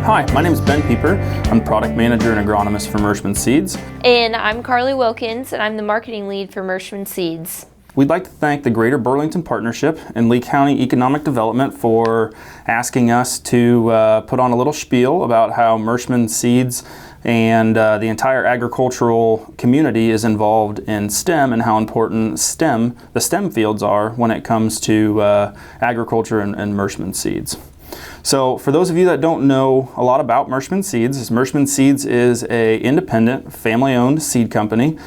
Hi, my name is Ben Pieper. I'm Product Manager and Agronomist for Merschman Seeds. And I'm Carly Wilkins, and I'm the Marketing Lead for Merschman Seeds. We'd like to thank the Greater Burlington Partnership and Lee County Economic Development for asking us to put on a little spiel about how Merschman Seeds and the entire agricultural community is involved in STEM and how important the STEM fields are when it comes to agriculture and Merschman Seeds. So for those of you that don't know a lot about Merschman Seeds is an independent, family-owned seed company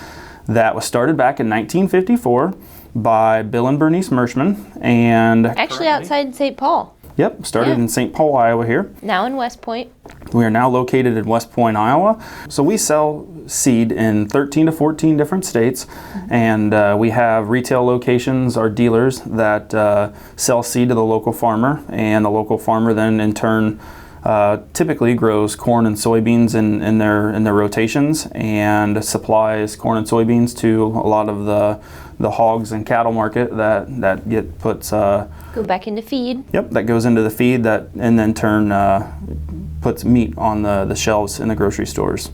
that was started back in 1954 by Bill and Bernice Merschman. And actually outside St. Paul. Yep, started in St. Paul, Iowa here. Now in West Point. We are now located in West Point, Iowa. So we sell seed in 13 to 14 different states, and we have retail locations, our dealers, that sell seed to the local farmer, and the local farmer then in turn typically grows corn and soybeans in their rotations and supplies corn and soybeans to a lot of the hogs and cattle market that puts go back into feed. Yep, that goes into the feed and then turn puts meat on the shelves in the grocery stores.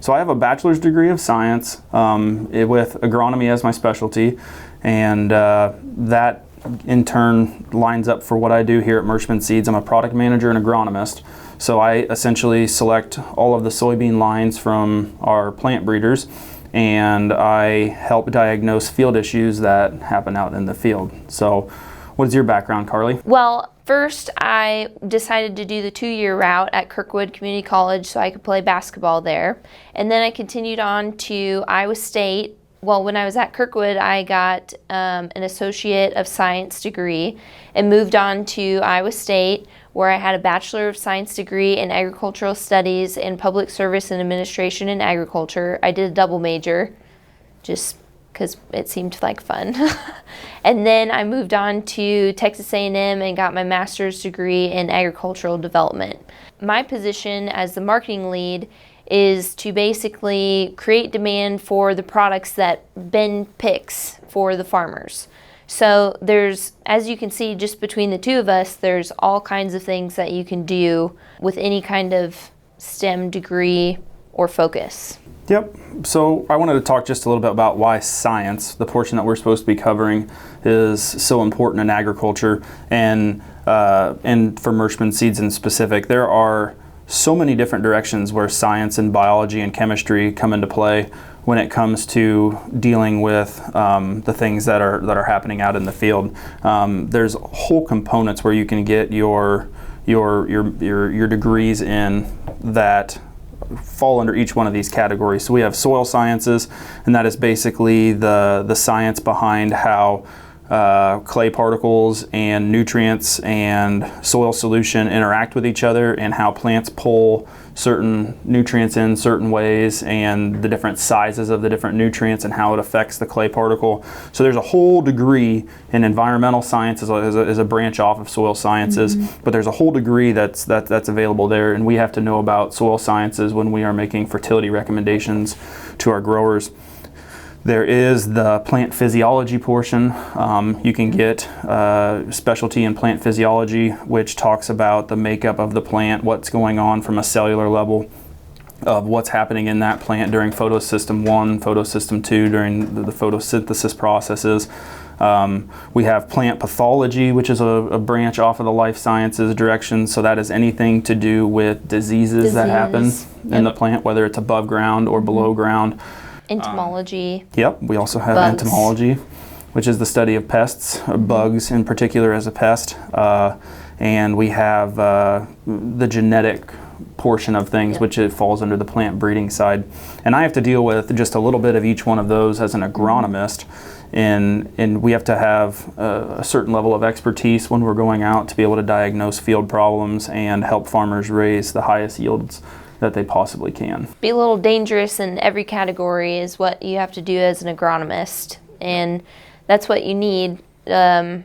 So I have a bachelor's degree of science with agronomy as my specialty, and that in turn lines up for what I do here at Merschman Seeds. I'm a product manager and agronomist. So I essentially select all of the soybean lines from our plant breeders, and I help diagnose field issues that happen out in the field. So what is your background, Carly? Well, first I decided to do the 2-year route at Kirkwood Community College so I could play basketball there. And then I continued on to Iowa State. Well, when I was at Kirkwood, I got an Associate of Science degree and moved on to Iowa State, where I had a Bachelor of Science degree in Agricultural Studies and Public Service and Administration in Agriculture. I did a double major just because it seemed like fun. And then I moved on to Texas A&M and got my master's degree in Agricultural Development. My position as the marketing lead is to basically create demand for the products that Ben picks for the farmers. So there's, as you can see just between the two of us, there's all kinds of things that you can do with any kind of STEM degree or focus. Yep. So I wanted to talk just a little bit about why science, the portion that we're supposed to be covering, is so important in agriculture and for Merschman Seeds in specific. There are so many different directions where science and biology and chemistry come into play when it comes to dealing with the things that are happening out in the field. There's whole components where you can get your degrees in that fall under each one of these categories. So we have soil sciences, and that is basically the science behind how clay particles and nutrients and soil solution interact with each other, and how plants pull certain nutrients in certain ways, and the different sizes of the different nutrients and how it affects the clay particle. So there's a whole degree in environmental science as a branch off of soil sciences, but there's a whole degree that's available there, and we have to know about soil sciences when we are making fertility recommendations to our growers. There is the plant physiology portion. You can get specialty in plant physiology, which talks about the makeup of the plant, what's going on from a cellular level, of what's happening in that plant during photosystem 1, photosystem 2, during the photosynthesis processes. We have plant pathology, which is a branch off of the life sciences direction. So that is anything to do with diseases that happen in the plant, whether it's above ground or below ground. Entomology. Yep, we also have bugs. Entomology, which is the study of pests, bugs in particular as a pest. And we have the genetic portion of things, which it falls under the plant breeding side. And I have to deal with just a little bit of each one of those as an agronomist. And we have to have a certain level of expertise when we're going out to be able to diagnose field problems and help farmers raise the highest yields that they possibly can. Be a little dangerous in every category is what you have to do as an agronomist, and that's what you need. A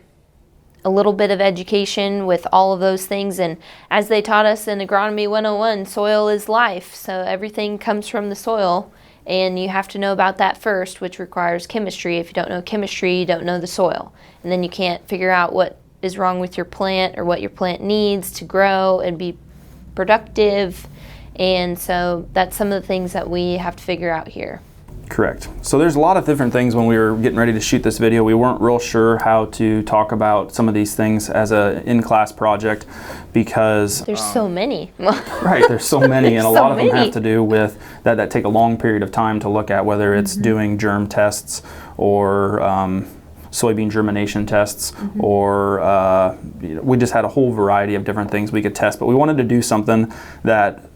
little bit of education with all of those things, and as they taught us in Agronomy 101, soil is life, so everything comes from the soil, and you have to know about that first, which requires chemistry. If you don't know chemistry, you don't know the soil, and then you can't figure out what is wrong with your plant or what your plant needs to grow and be productive. And so that's some of the things that we have to figure out here. Correct. So there's a lot of different things. When we were getting ready to shoot this video, we weren't real sure how to talk about some of these things as an in-class project because there's so many. Right, there's so many, and a lot of them have to do with that take a long period of time to look at, whether it's doing germ tests or soybean germination tests, or we just had a whole variety of different things we could test. But we wanted to do something that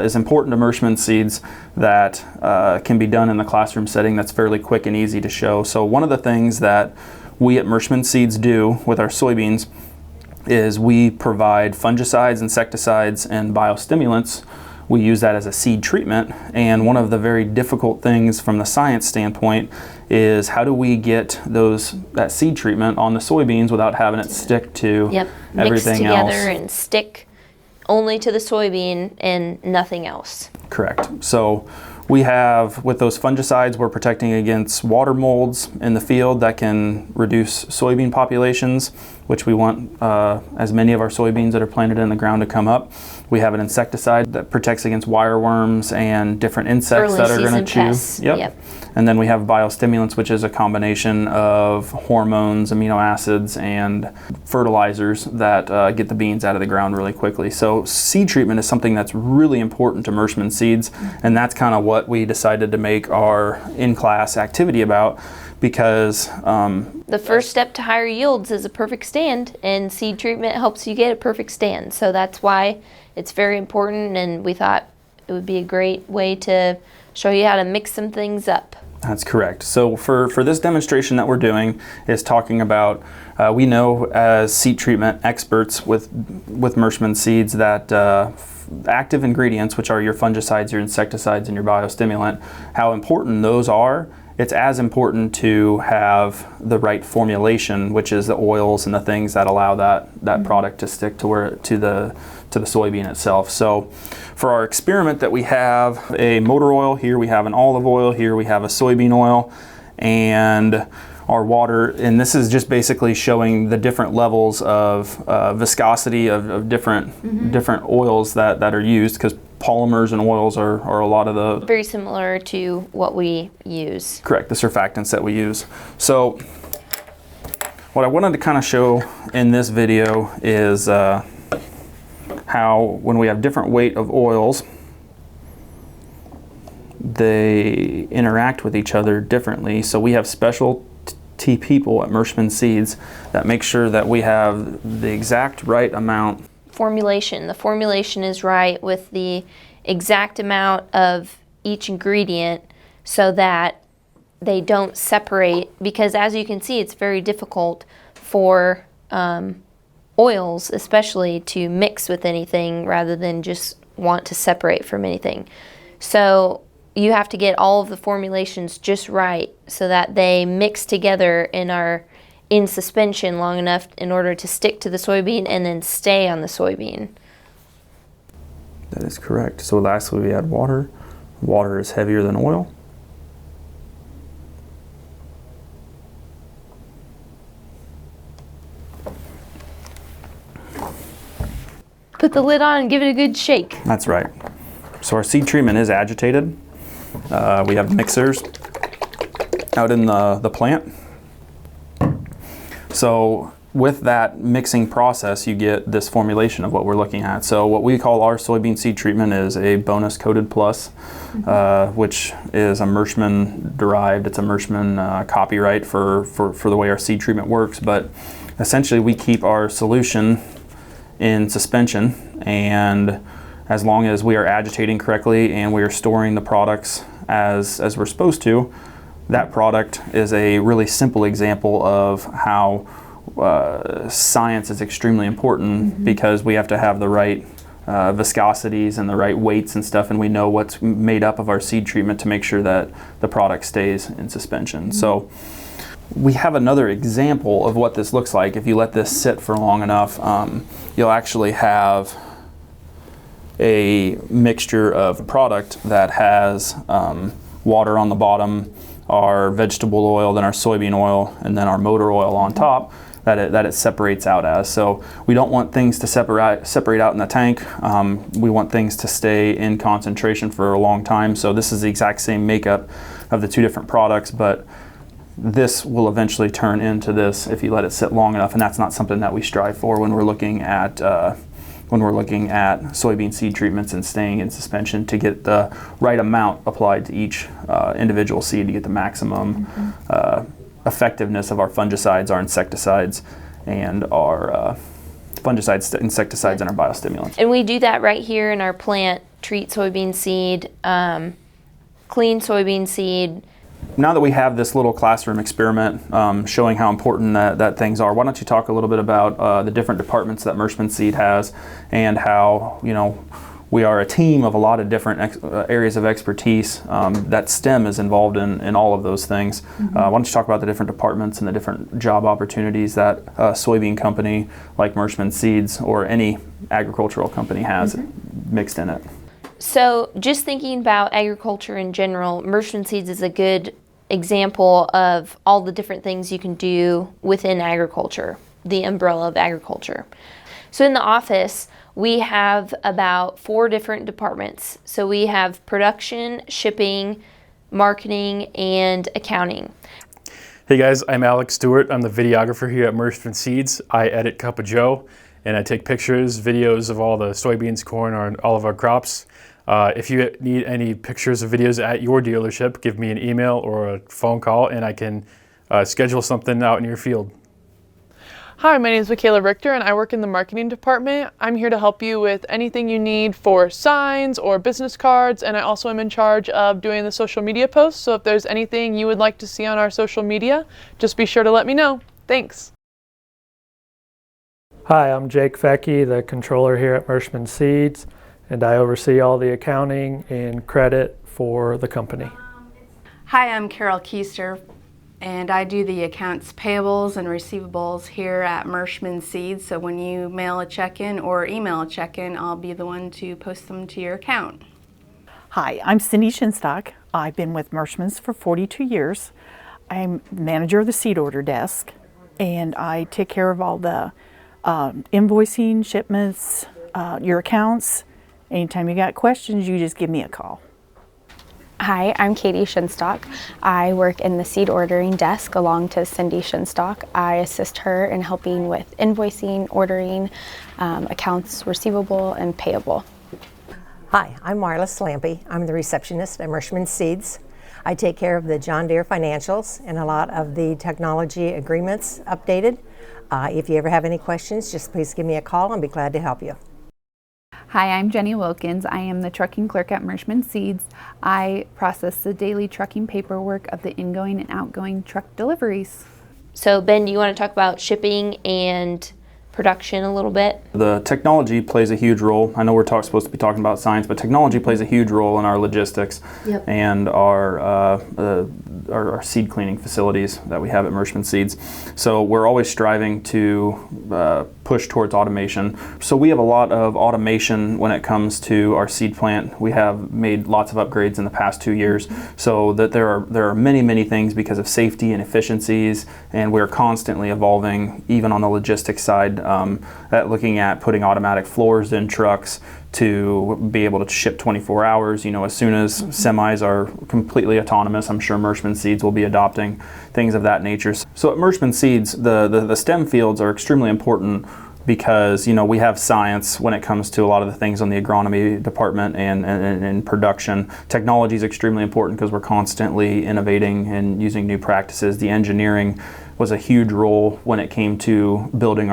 is important to Merschman seeds that can be done in the classroom setting that's fairly quick and easy to show. So one of the things that we at Merschman Seeds do with our soybeans is we provide fungicides, insecticides, and biostimulants. We use that as a seed treatment, and one of the very difficult things from the science standpoint is how do we get that seed treatment on the soybeans without having it stick to everything else. Mix together and stick only to the soybean and nothing else. Correct. So we have, with those fungicides, we're protecting against water molds in the field that can reduce soybean populations, which we want as many of our soybeans that are planted in the ground to come up. We have an insecticide that protects against wireworms and different insects that are going to chew. Yep. And then we have biostimulants, which is a combination of hormones, amino acids, and fertilizers that get the beans out of the ground really quickly. So seed treatment is something that's really important to Merschman seeds, and that's kind of what we decided to make our in-class activity about, because the first step to higher yields is a perfect stand, and seed treatment helps you get a perfect stand. So that's why it's very important, and we thought it would be a great way to show you how to mix some things up. That's correct. So for this demonstration that we're doing is talking about, we know as seed treatment experts with Merschman seeds that active ingredients, which are your fungicides, your insecticides, and your biostimulant, how important those are. It's as important to have the right formulation, which is the oils and the things that allow that product to stick to the soybean itself. So for our experiment that we have a motor oil, here we have an olive oil, here we have a soybean oil, and our water, and this is just basically showing the different levels of viscosity of different oils that are used, because polymers and oils are a lot of the... Very similar to what we use. Correct, the surfactants that we use. So what I wanted to kind of show in this video is how when we have different weight of oils, they interact with each other differently. So we have specialty people at Merschman Seeds that make sure that we have the exact right amount. Formulation. The formulation is right with the exact amount of each ingredient so that they don't separate, because as you can see, it's very difficult for oils especially to mix with anything rather than just want to separate from anything. So you have to get all of the formulations just right so that they mix together and are in suspension long enough in order to stick to the soybean and then stay on the soybean. That is correct. So lastly we add water. Water is heavier than oil. Put the lid on and give it a good shake. That's right. So our seed treatment is agitated. We have mixers out in the plant. So with that mixing process, you get this formulation of what we're looking at. So what we call our soybean seed treatment is a bonus coated plus, which is a Merschman derived. It's a Merschman copyright for the way our seed treatment works. But essentially we keep our solution in suspension, and as long as we are agitating correctly and we are storing the products as we're supposed to, that product is a really simple example of how science is extremely important, because we have to have the right viscosities and the right weights and stuff, and we know what's made up of our seed treatment to make sure that the product stays in suspension. So we have another example of what this looks like. If you let this sit for long enough, you'll actually have a mixture of product that has water on the bottom, our vegetable oil, then our soybean oil, and then our motor oil on top, that it separates out as. So we don't want things to separate out in the tank. We want things to stay in concentration for a long time. So this is the exact same makeup of the two different products, but this will eventually turn into this if you let it sit long enough, and that's not something that we strive for when we're looking at soybean seed treatments and staying in suspension, to get the right amount applied to each individual seed to get the maximum effectiveness of our fungicides, our insecticides, and our fungicides, insecticides, and our biostimulants. And we do that right here in our plant. Treat soybean seed, clean soybean seed. Now that we have this little classroom experiment showing how important that things are, why don't you talk a little bit about the different departments that Merschman Seed has, and how, you know, we are a team of a lot of different areas of expertise that STEM is involved in all of those things. Why don't you talk about the different departments and the different job opportunities that a soybean company like Merschman Seeds or any agricultural company has mixed in it? So just thinking about agriculture in general, Merschman Seeds is a good example of all the different things you can do within agriculture, the umbrella of agriculture. So in the office, we have about 4 different departments. So we have production, shipping, marketing, and accounting. Hey guys, I'm Alex Stewart. I'm the videographer here at Merschman Seeds. I edit Cup of Joe, and I take pictures, videos of all the soybeans, corn, or all of our crops. If you need any pictures or videos at your dealership, give me an email or a phone call, and I can schedule something out in your field. Hi, my name is Michaela Richter, and I work in the marketing department. I'm here to help you with anything you need for signs or business cards, and I also am in charge of doing the social media posts. So if there's anything you would like to see on our social media, just be sure to let me know. Thanks. Hi, I'm Jake Fecky, the controller here at Merschman Seeds, and I oversee all the accounting and credit for the company. Hi, I'm Carol Keister, and I do the accounts payables and receivables here at Merschman Seeds. So when you mail a check-in or email a check-in, I'll be the one to post them to your account. Hi, I'm Cindy Shinstock. I've been with Merschman's for 42 years. I'm manager of the seed order desk, and I take care of all the invoicing, shipments, your accounts. Anytime you got questions, you just give me a call. Hi, I'm Katie Shinstock. I work in the seed ordering desk along to Cindy Shinstock. I assist her in helping with invoicing, ordering, accounts receivable and payable. Hi, I'm Marla Slampy. I'm the receptionist at Merschman Seeds. I take care of the John Deere financials and a lot of the technology agreements updated. If you ever have any questions, just please give me a call. I'll be glad to help you. Hi, I'm Jenny Wilkins. I am the trucking clerk at Merschman Seeds. I process the daily trucking paperwork of the ingoing and outgoing truck deliveries. So Ben, do you want to talk about shipping and production a little bit? The technology plays a huge role. I know we're supposed to be talking about science, but technology plays a huge role in our logistics and our seed cleaning facilities that we have at Merschman Seeds. So we're always striving to push towards automation. So we have a lot of automation when it comes to our seed plant. We have made lots of upgrades in the past 2 years, so that there are many things because of safety and efficiencies, and we're constantly evolving, even on the logistics side, at looking at putting automatic floors in trucks to be able to ship 24 hours. You know, as soon as semis are completely autonomous, I'm sure Merschman Seeds will be adopting things of that nature. So at Merschman Seeds, the STEM fields are extremely important because, you know, we have science when it comes to a lot of the things on the agronomy department and production. Technology is extremely important because we're constantly innovating and using new practices. The engineering was a huge role when it came to building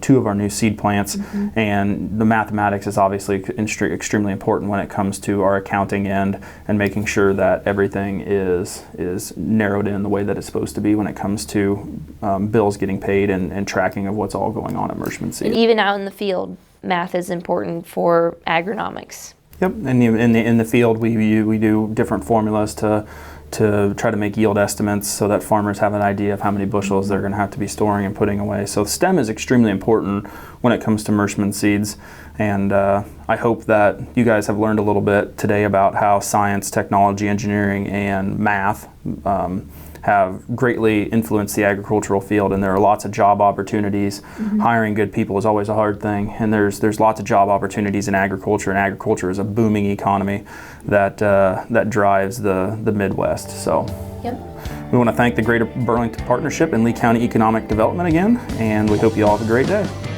two of our new seed plants, and the mathematics is obviously extremely important when it comes to our accounting end and making sure that everything is narrowed in the way that it's supposed to be when it comes to bills getting paid and tracking of what's all going on at Merschman Seeds. And even out in the field, math is important for agronomics. Yep, in the field we do different formulas to to try to make yield estimates so that farmers have an idea of how many bushels they're going to have to be storing and putting away. So STEM is extremely important when it comes to Merschman seeds, and I hope that you guys have learned a little bit today about how science, technology, engineering, and math have greatly influenced the agricultural field, and there are lots of job opportunities. Hiring good people is always a hard thing, and there's lots of job opportunities in agriculture, and agriculture is a booming economy that that drives the Midwest. So we want to thank the Greater Burlington Partnership and Lee County Economic Development again, and we hope you all have a great day.